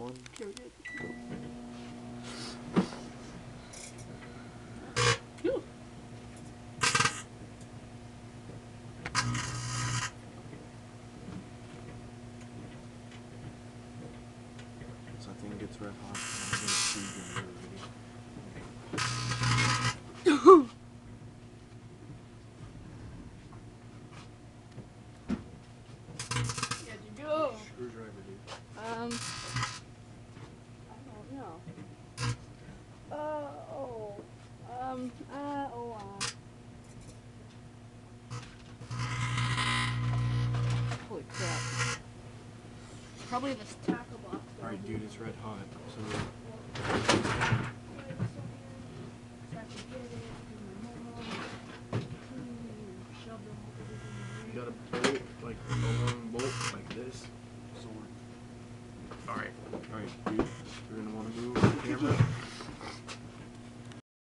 one. Okay, we're good. So I think it's red hot. I'm gonna see when you're ready. Good to go. Screwdriver, dude. I don't know. Holy crap. Probably this tackle box. Alright, dude, it's red hot. So. You got a bolt, like a long bolt, like this. Sword. Alright, dude. We're gonna